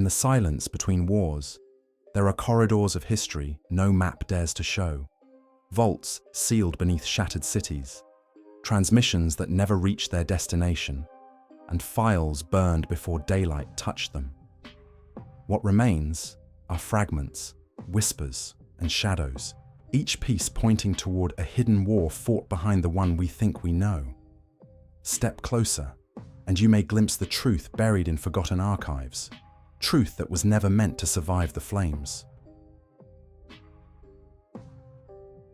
the silence between wars, there are corridors of history no map dares to show, vaults sealed beneath shattered cities, transmissions that never reach their destination, and files burned before daylight touched them. What remains are fragments, whispers, and shadows, each piece pointing toward a hidden war fought behind the one we think we know. Step closer, and you may glimpse the truth buried in forgotten archives, truth that was never meant to survive the flames.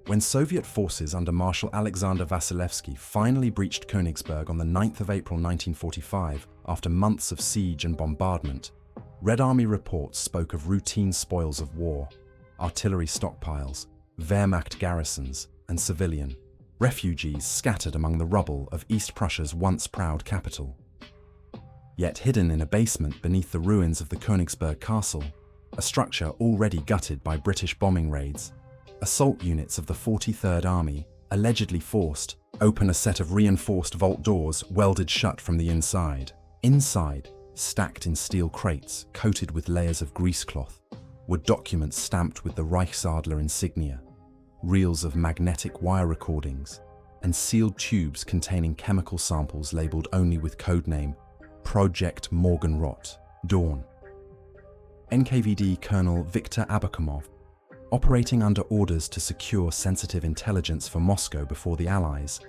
When Soviet forces under Marshal Alexander Vasilevsky finally breached Königsberg on the 9th of April 1945, after months of siege and bombardment, Red Army reports spoke of routine spoils of war, artillery stockpiles, Wehrmacht garrisons, and civilian refugees scattered among the rubble of East Prussia's once proud capital. Yet hidden in a basement beneath the ruins of the Königsberg castle, a structure already gutted by British bombing raids, assault units of the 43rd Army, allegedly forced, open a set of reinforced vault doors welded shut from the inside. Inside, stacked in steel crates coated with layers of grease cloth, were documents stamped with the Reichsadler insignia, reels of magnetic wire recordings, and sealed tubes containing chemical samples labeled only with codename Project Morgenrot, Dawn. NKVD Colonel Viktor Abakumov, operating under orders to secure sensitive intelligence for Moscow before the Allies,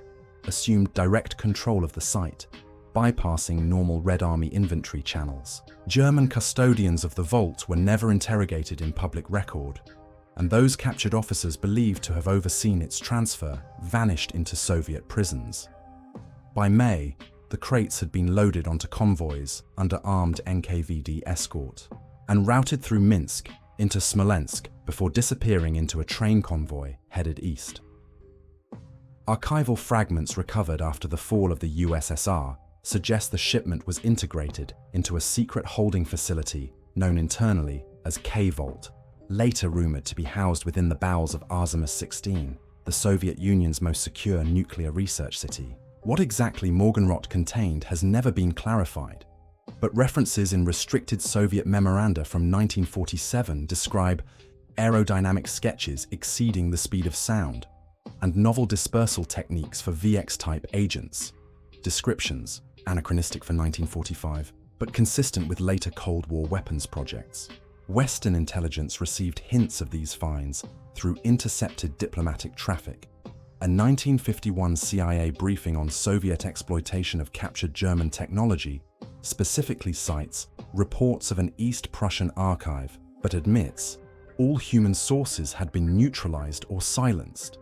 assumed direct control of the site, bypassing normal Red Army inventory channels. German custodians of the vault were never interrogated in public record, and those captured officers believed to have overseen its transfer vanished into Soviet prisons. By May, the crates had been loaded onto convoys under armed NKVD escort and routed through Minsk into Smolensk before disappearing into a train convoy headed east. Archival fragments recovered after the fall of the USSR suggest the shipment was integrated into a secret holding facility known internally as K-Vault, later rumored to be housed within the bowels of Artemis 16, the Soviet Union's most secure nuclear research city. What exactly Morgenrot contained has never been clarified, but references in restricted Soviet memoranda from 1947 describe aerodynamic sketches exceeding the speed of sound and novel dispersal techniques for VX-type agents, descriptions anachronistic for 1945, but consistent with later Cold War weapons projects. Western intelligence received hints of these finds through intercepted diplomatic traffic. A 1951 CIA briefing on Soviet exploitation of captured German technology specifically cites reports of an East Prussian archive, but admits all human sources had been neutralized or silenced.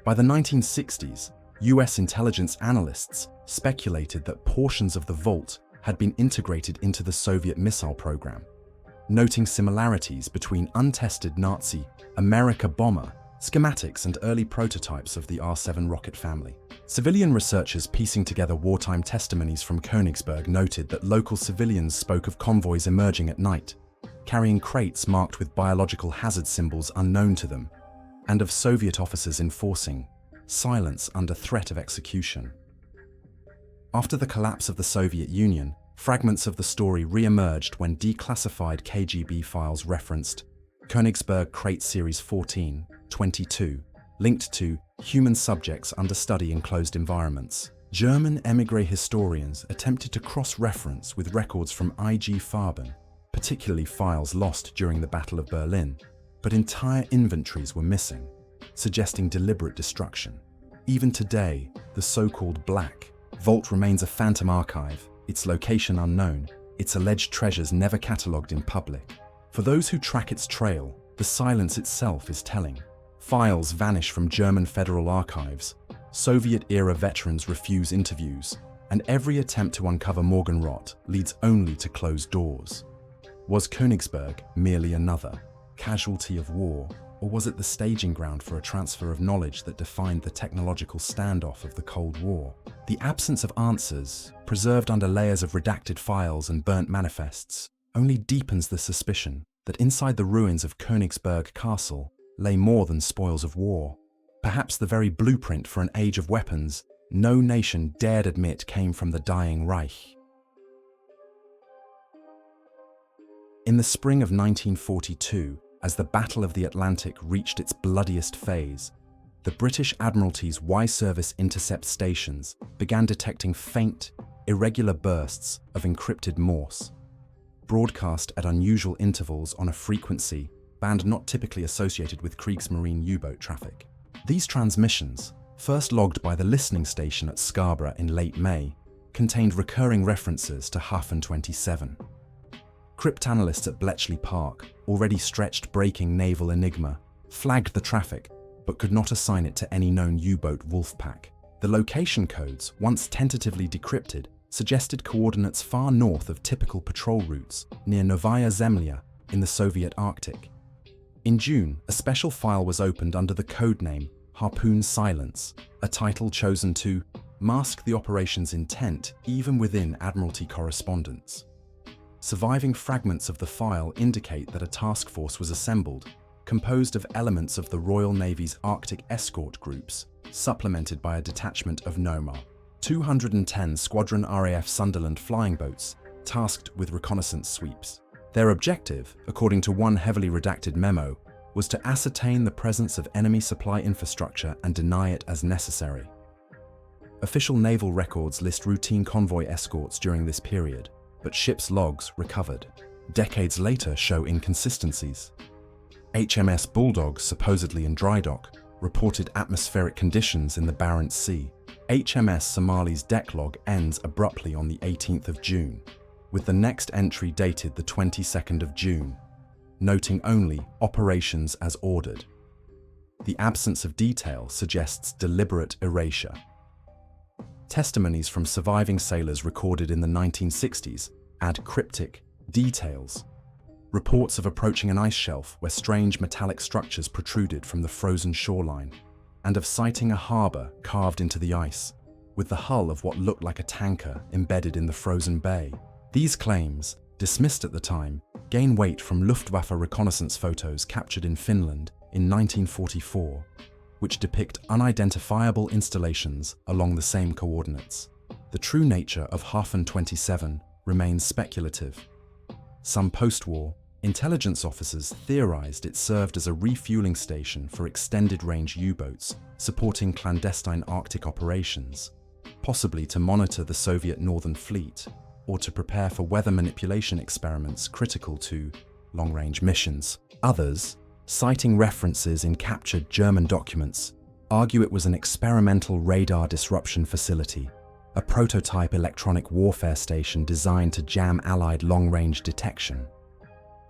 By the 1960s, US intelligence analysts speculated that portions of the vault had been integrated into the Soviet missile program, noting similarities between untested Nazi America bomber schematics and early prototypes of the R-7 rocket family. Civilian researchers piecing together wartime testimonies from Königsberg noted that local civilians spoke of convoys emerging at night, carrying crates marked with biological hazard symbols unknown to them, and of Soviet officers enforcing silence under threat of execution. After the collapse of the Soviet Union, fragments of the story re-emerged when declassified KGB files referenced Königsberg Crate Series 14, 22, linked to human subjects under study in closed environments. German émigré historians attempted to cross-reference with records from IG Farben, particularly files lost during the Battle of Berlin, but entire inventories were missing, suggesting deliberate destruction. Even today, the so-called Black Vault remains a phantom archive, its location unknown, its alleged treasures never catalogued in public. For those who track its trail, the silence itself is telling. Files vanish from German federal archives, Soviet-era veterans refuse interviews, and every attempt to uncover Morgenrot leads only to closed doors. Was Königsberg merely another casualty of war, or was it the staging ground for a transfer of knowledge that defined the technological standoff of the Cold War? The absence of answers, preserved under layers of redacted files and burnt manifests, only deepens the suspicion that inside the ruins of Königsberg Castle lay more than spoils of war. Perhaps the very blueprint for an age of weapons no nation dared admit came from the dying Reich. In the spring of 1942, as the Battle of the Atlantic reached its bloodiest phase, the British Admiralty's Y-service intercept stations began detecting faint, irregular bursts of encrypted Morse, broadcast at unusual intervals on a frequency band not typically associated with Kriegsmarine U-boat traffic. These transmissions, first logged by the listening station at Scarborough in late May, contained recurring references to Harpoon 27. Cryptanalysts at Bletchley Park, already stretched breaking naval enigma, flagged the traffic but could not assign it to any known U-boat wolfpack. The location codes, once tentatively decrypted, suggested coordinates far north of typical patrol routes near Novaya Zemlya in the Soviet Arctic. In June, a special file was opened under the codename Harpoon Silence, a title chosen to mask the operation's intent even within Admiralty correspondence. Surviving fragments of the file indicate that a task force was assembled, composed of elements of the Royal Navy's Arctic escort groups, supplemented by a detachment of NOMAR, 210 Squadron RAF Sunderland flying boats, tasked with reconnaissance sweeps. Their objective, according to one heavily redacted memo, was to ascertain the presence of enemy supply infrastructure and deny it as necessary. Official naval records list routine convoy escorts during this period, but ships' logs recovered. Decades later show inconsistencies. HMS Bulldog, supposedly in dry dock, reported atmospheric conditions in the Barents Sea. HMS Somali's deck log ends abruptly on the 18th of June, with the next entry dated the 22nd of June, noting only operations as ordered. The absence of detail suggests deliberate erasure. Testimonies from surviving sailors recorded in the 1960s add cryptic details. Reports of approaching an ice shelf where strange metallic structures protruded from the frozen shoreline, and of sighting a harbour carved into the ice, with the hull of what looked like a tanker embedded in the frozen bay. These claims, dismissed at the time, gain weight from Luftwaffe reconnaissance photos captured in Finland in 1944, which depict unidentifiable installations along the same coordinates. The true nature of Harpoon 27 remains speculative. Some post-war intelligence officers theorized it served as a refueling station for extended-range U-boats supporting clandestine Arctic operations, possibly to monitor the Soviet Northern Fleet or to prepare for weather manipulation experiments critical to long-range missions. Others, citing references in captured German documents, argue it was an experimental radar disruption facility, a prototype electronic warfare station designed to jam Allied long-range detection.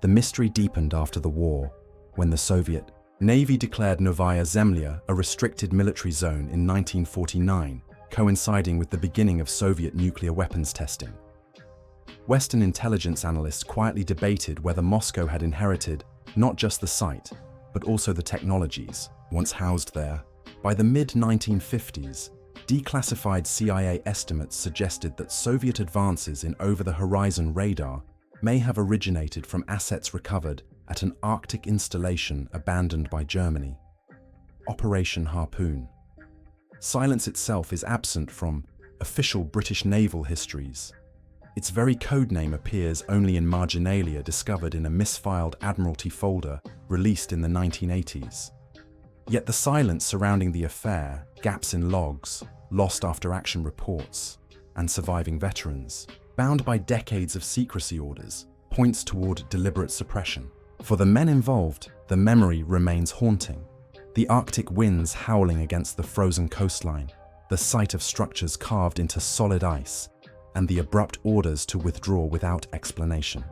The mystery deepened after the war, when the Soviet Navy declared Novaya Zemlya a restricted military zone in 1949, coinciding with the beginning of Soviet nuclear weapons testing. Western intelligence analysts quietly debated whether Moscow had inherited not just the site, but also the technologies once housed there. By the mid-1950s, declassified CIA estimates suggested that Soviet advances in over-the-horizon radar may have originated from assets recovered at an Arctic installation abandoned by Germany. Operation Harpoon. Silence itself is absent from official British naval histories. Its very codename appears only in marginalia discovered in a misfiled Admiralty folder released in the 1980s. Yet the silence surrounding the affair, gaps in logs, lost after-action reports, and surviving veterans, bound by decades of secrecy orders, points toward deliberate suppression. For the men involved, the memory remains haunting. The Arctic winds howling against the frozen coastline, the sight of structures carved into solid ice, and the abrupt orders to withdraw without explanation.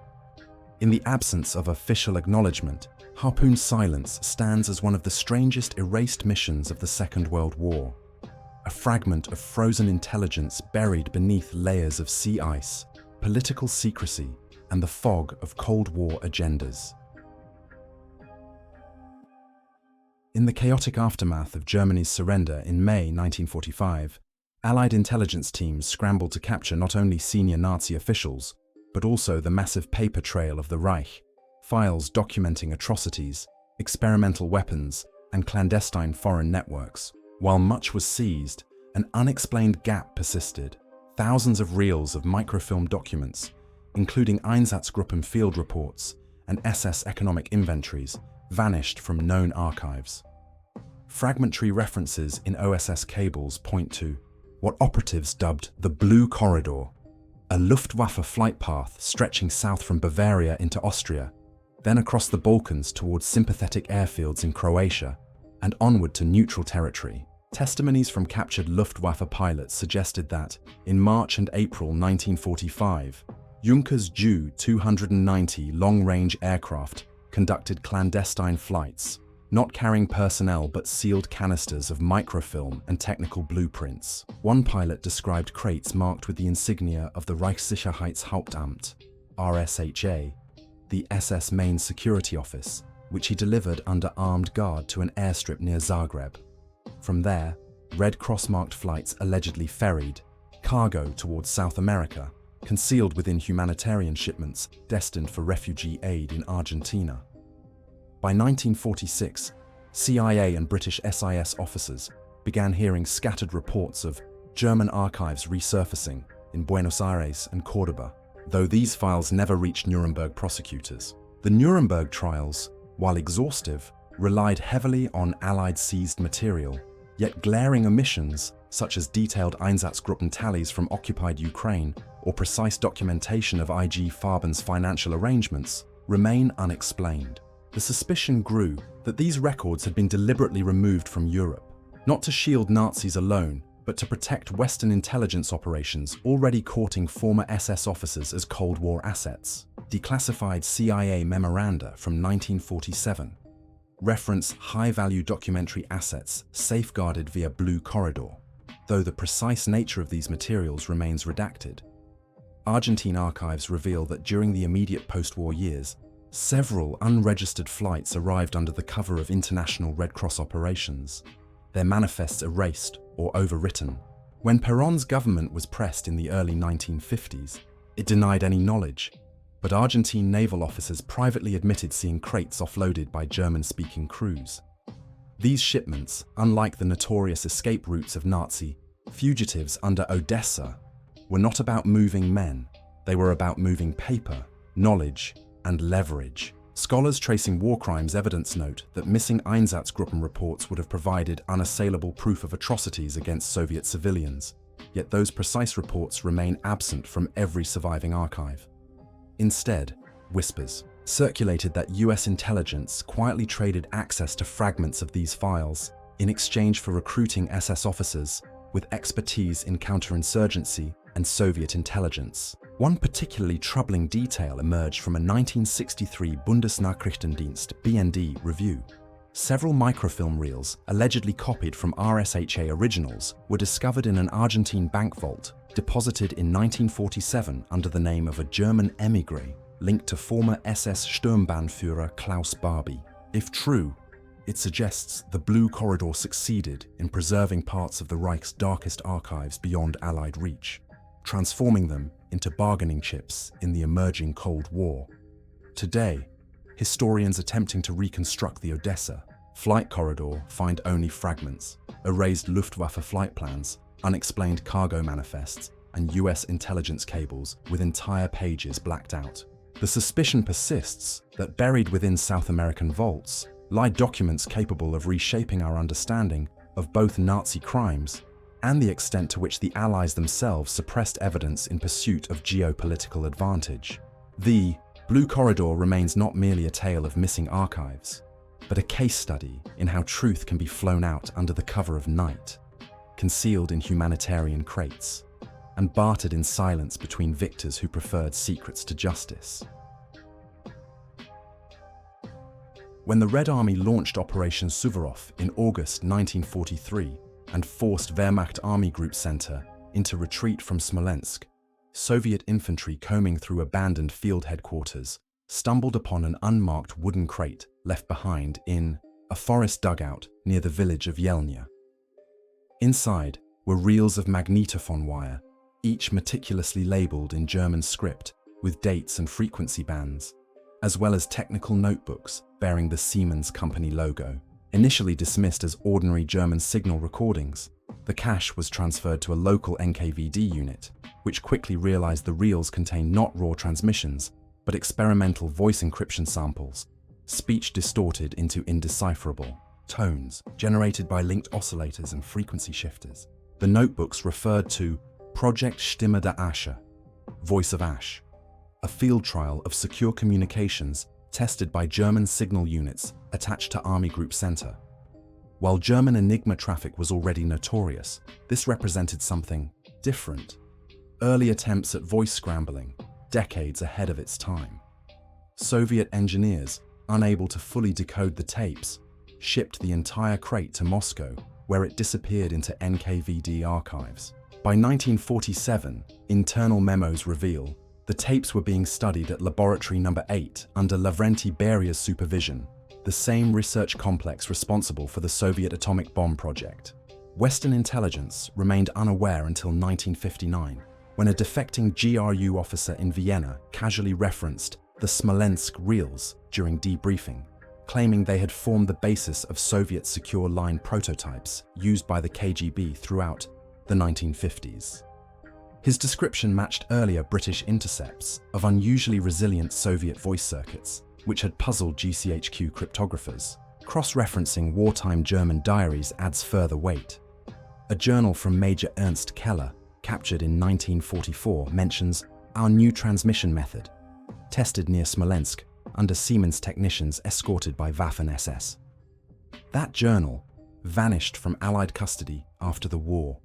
In the absence of official acknowledgement, Harpoon Silence stands as one of the strangest erased missions of the Second World War, a fragment of frozen intelligence buried beneath layers of sea ice, political secrecy, and the fog of Cold War agendas. In the chaotic aftermath of Germany's surrender in May 1945, Allied intelligence teams scrambled to capture not only senior Nazi officials, but also the massive paper trail of the Reich, files documenting atrocities, experimental weapons, and clandestine foreign networks. While much was seized, an unexplained gap persisted. Thousands of reels of microfilm documents, including Einsatzgruppen field reports, and SS economic inventories vanished from known archives. Fragmentary references in OSS cables point to what operatives dubbed the Blue Corridor, a Luftwaffe flight path stretching south from Bavaria into Austria, then across the Balkans towards sympathetic airfields in Croatia, and onward to neutral territory. Testimonies from captured Luftwaffe pilots suggested that, in March and April 1945, Junkers Ju-290 long-range aircraft conducted clandestine flights, not carrying personnel but sealed canisters of microfilm and technical blueprints. One pilot described crates marked with the insignia of the Reichssicherheitshauptamt, RSHA, the SS main security office, which he delivered under armed guard to an airstrip near Zagreb. From there, Red Cross-marked flights allegedly ferried cargo towards South America, concealed within humanitarian shipments destined for refugee aid in Argentina. By 1946, CIA and British SIS officers began hearing scattered reports of German archives resurfacing in Buenos Aires and Córdoba, though these files never reached Nuremberg prosecutors. The Nuremberg trials, while exhaustive, relied heavily on Allied seized material, yet glaring omissions, such as detailed Einsatzgruppen tallies from occupied Ukraine or precise documentation of IG Farben's financial arrangements, remain unexplained. The suspicion grew that these records had been deliberately removed from Europe, not to shield Nazis alone, but to protect Western intelligence operations already courting former SS officers as Cold War assets. Declassified CIA memoranda from 1947 reference high-value documentary assets safeguarded via Blue Corridor, though the precise nature of these materials remains redacted. Argentine archives reveal that during the immediate post-war years, several unregistered flights arrived under the cover of international Red Cross operations, their manifests erased or overwritten. When Perón's government was pressed in the early 1950s, it denied any knowledge, but Argentine naval officers privately admitted seeing crates offloaded by German-speaking crews. These shipments, unlike the notorious escape routes of Nazi fugitives under Odessa, were not about moving men, they were about moving paper, knowledge, and leverage. Scholars tracing war crimes evidence note that missing Einsatzgruppen reports would have provided unassailable proof of atrocities against Soviet civilians, yet those precise reports remain absent from every surviving archive. Instead, whispers circulated that US intelligence quietly traded access to fragments of these files in exchange for recruiting SS officers with expertise in counterinsurgency and Soviet intelligence. One particularly troubling detail emerged from a 1963 Bundesnachrichtendienst (BND) review. Several microfilm reels, allegedly copied from RSHA originals, were discovered in an Argentine bank vault, deposited in 1947 under the name of a German émigré linked to former SS Sturmbannführer Klaus Barbie. If true, it suggests the Blue Corridor succeeded in preserving parts of the Reich's darkest archives beyond Allied reach, transforming them into bargaining chips in the emerging Cold War. Today, historians attempting to reconstruct the Odessa flight corridor find only fragments, erased Luftwaffe flight plans, unexplained cargo manifests, and US intelligence cables with entire pages blacked out. The suspicion persists that buried within South American vaults lie documents capable of reshaping our understanding of both Nazi crimes and the extent to which the Allies themselves suppressed evidence in pursuit of geopolitical advantage. The Blue Corridor remains not merely a tale of missing archives, but a case study in how truth can be flown out under the cover of night, concealed in humanitarian crates, and bartered in silence between victors who preferred secrets to justice. When the Red Army launched Operation Suvorov in August 1943 and forced Wehrmacht Army Group Center into retreat from Smolensk, Soviet infantry combing through abandoned field headquarters stumbled upon an unmarked wooden crate left behind in a forest dugout near the village of Yelnya. Inside were reels of magnetophone wire, each meticulously labeled in German script with dates and frequency bands, as well as technical notebooks bearing the Siemens company logo. Initially dismissed as ordinary German signal recordings, the cache was transferred to a local NKVD unit, which quickly realized the reels contained not raw transmissions, but experimental voice encryption samples, speech distorted into indecipherable tones generated by linked oscillators and frequency shifters. The notebooks referred to Project Stimme der Asche, Voice of Ash, a field trial of secure communications tested by German signal units attached to Army Group Center. While German Enigma traffic was already notorious, this represented something different. Early attempts at voice scrambling, decades ahead of its time. Soviet engineers, unable to fully decode the tapes, shipped the entire crate to Moscow, where it disappeared into NKVD archives. By 1947, internal memos reveal the tapes were being studied at Laboratory No. 8 under Lavrenti Beria's supervision, the same research complex responsible for the Soviet atomic bomb project. Western intelligence remained unaware until 1959, when a defecting GRU officer in Vienna casually referenced the Smolensk reels during debriefing, claiming they had formed the basis of Soviet secure line prototypes used by the KGB throughout the 1950s. His description matched earlier British intercepts of unusually resilient Soviet voice circuits, which had puzzled GCHQ cryptographers. Cross-referencing wartime German diaries adds further weight. A journal from Major Ernst Keller, captured in 1944, mentions our new transmission method, tested near Smolensk under Siemens technicians escorted by Waffen-SS. That journal vanished from Allied custody after the war.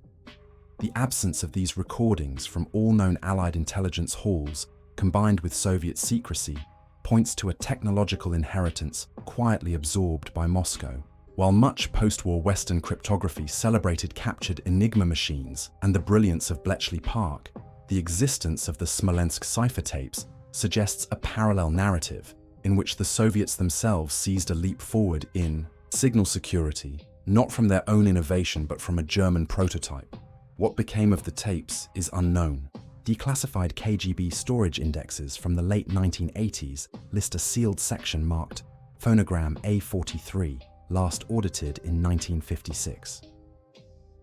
The absence of these recordings from all known Allied intelligence halls, combined with Soviet secrecy, points to a technological inheritance quietly absorbed by Moscow. While much post-war Western cryptography celebrated captured Enigma machines and the brilliance of Bletchley Park, the existence of the Smolensk Cipher tapes suggests a parallel narrative in which the Soviets themselves seized a leap forward in signal security, not from their own innovation but from a German prototype. What became of the tapes is unknown. Declassified KGB storage indexes from the late 1980s list a sealed section marked Phonogram A43, last audited in 1956.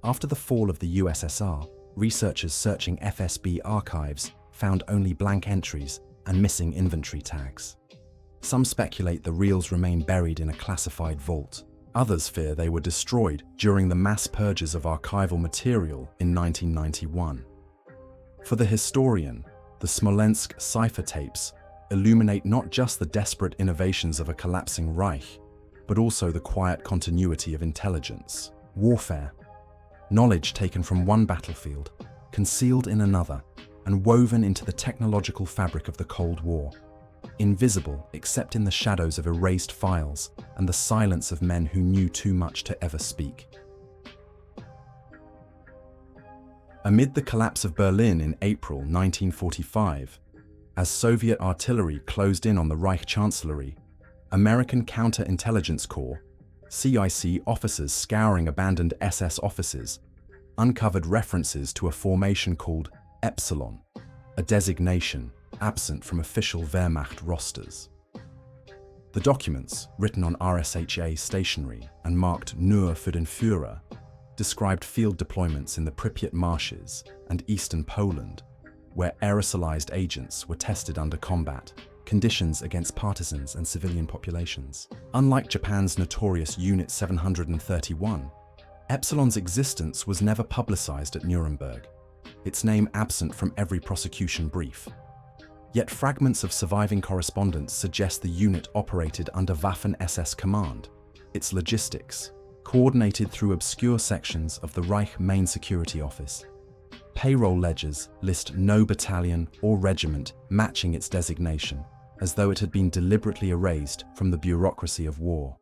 After the fall of the USSR, researchers searching FSB archives found only blank entries and missing inventory tags. Some speculate the reels remain buried in a classified vault. Others fear they were destroyed during the mass purges of archival material in 1991. For the historian, the Smolensk Cipher tapes illuminate not just the desperate innovations of a collapsing Reich, but also the quiet continuity of intelligence, warfare, knowledge taken from one battlefield, concealed in another, and woven into the technological fabric of the Cold War, invisible except in the shadows of erased files and the silence of men who knew too much to ever speak. Amid the collapse of Berlin in April 1945, as Soviet artillery closed in on the Reich Chancellery, American Counterintelligence Corps, CIC officers scouring abandoned SS offices, uncovered references to a formation called Epsilon, a designation absent from official Wehrmacht rosters. The documents, written on RSHA stationery and marked Nur für den Führer, described field deployments in the Pripyat marshes and eastern Poland, where aerosolized agents were tested under combat conditions against partisans and civilian populations. Unlike Japan's notorious Unit 731, Epsilon's existence was never publicized at Nuremberg, its name absent from every prosecution brief. Yet fragments of surviving correspondence suggest the unit operated under Waffen-SS command, its logistics, coordinated through obscure sections of the Reich Main Security Office. Payroll ledgers list no battalion or regiment matching its designation, as though it had been deliberately erased from the bureaucracy of war.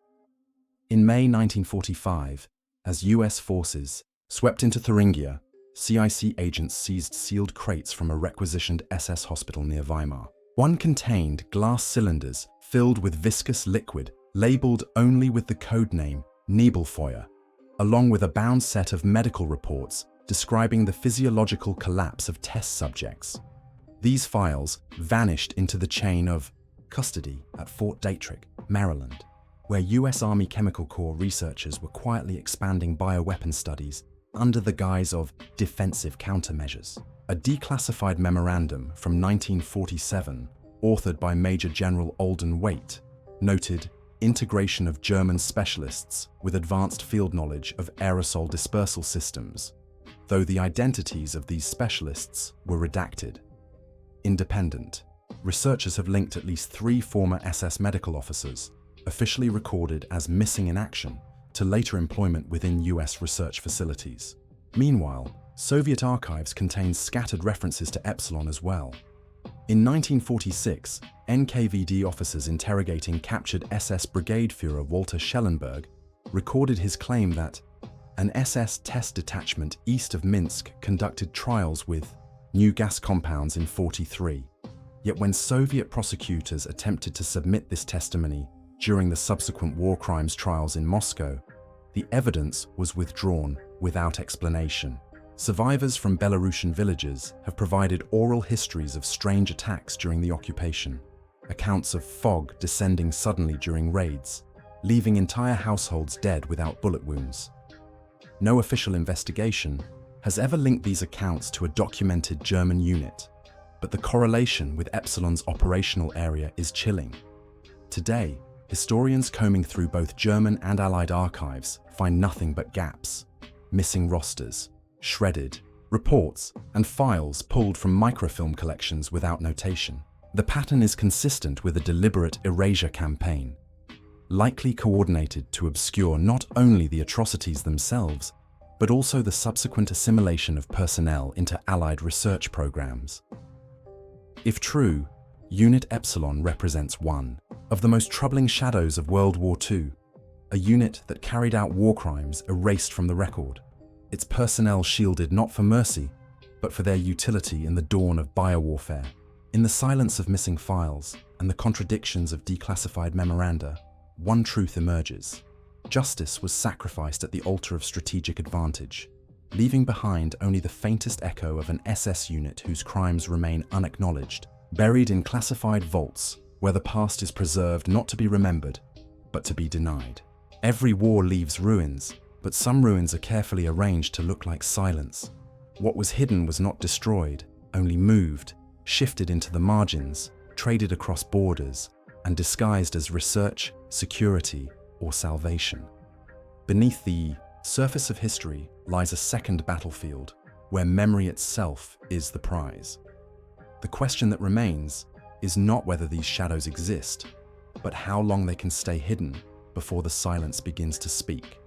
In May 1945, as US forces swept into Thuringia, CIC agents seized sealed crates from a requisitioned SS hospital near Weimar. One contained glass cylinders filled with viscous liquid, labeled only with the code name Nebelfeuer, along with a bound set of medical reports describing the physiological collapse of test subjects. These files vanished into the chain of custody at Fort Detrick, Maryland, where US Army Chemical Corps researchers were quietly expanding bioweapon studies under the guise of defensive countermeasures. A declassified memorandum from 1947 authored by Major General Alden Waite, noted integration of German specialists with advanced field knowledge of aerosol dispersal systems, though the identities of these specialists were redacted. Independent. Researchers have linked at least 3 former SS medical officers, officially recorded as missing in action, to later employment within US research facilities. Meanwhile, Soviet archives contain scattered references to Epsilon as well. In 1946, NKVD officers interrogating captured SS Brigade Führer Walter Schellenberg recorded his claim that an SS test detachment east of Minsk conducted trials with new gas compounds in '43. Yet when Soviet prosecutors attempted to submit this testimony during the subsequent war crimes trials in Moscow, the evidence was withdrawn without explanation. Survivors from Belarusian villages have provided oral histories of strange attacks during the occupation, accounts of fog descending suddenly during raids, leaving entire households dead without bullet wounds. No official investigation has ever linked these accounts to a documented German unit, but the correlation with Epsilon's operational area is chilling. Today, historians combing through both German and Allied archives find nothing but gaps, missing rosters, shredded reports, and files pulled from microfilm collections without notation. The pattern is consistent with a deliberate erasure campaign, likely coordinated to obscure not only the atrocities themselves, but also the subsequent assimilation of personnel into Allied research programs. If true, Unit Epsilon represents one of the most troubling shadows of World War II, a unit that carried out war crimes erased from the record, its personnel shielded not for mercy, but for their utility in the dawn of biowarfare. In the silence of missing files and the contradictions of declassified memoranda, one truth emerges. Justice was sacrificed at the altar of strategic advantage, leaving behind only the faintest echo of an SS unit whose crimes remain unacknowledged, buried in classified vaults where the past is preserved not to be remembered, but to be denied. Every war leaves ruins, but some ruins are carefully arranged to look like silence. What was hidden was not destroyed, only moved, shifted into the margins, traded across borders, and disguised as research, security, or salvation. Beneath the surface of history lies a second battlefield, where memory itself is the prize. The question that remains is not whether these shadows exist, but how long they can stay hidden before the silence begins to speak.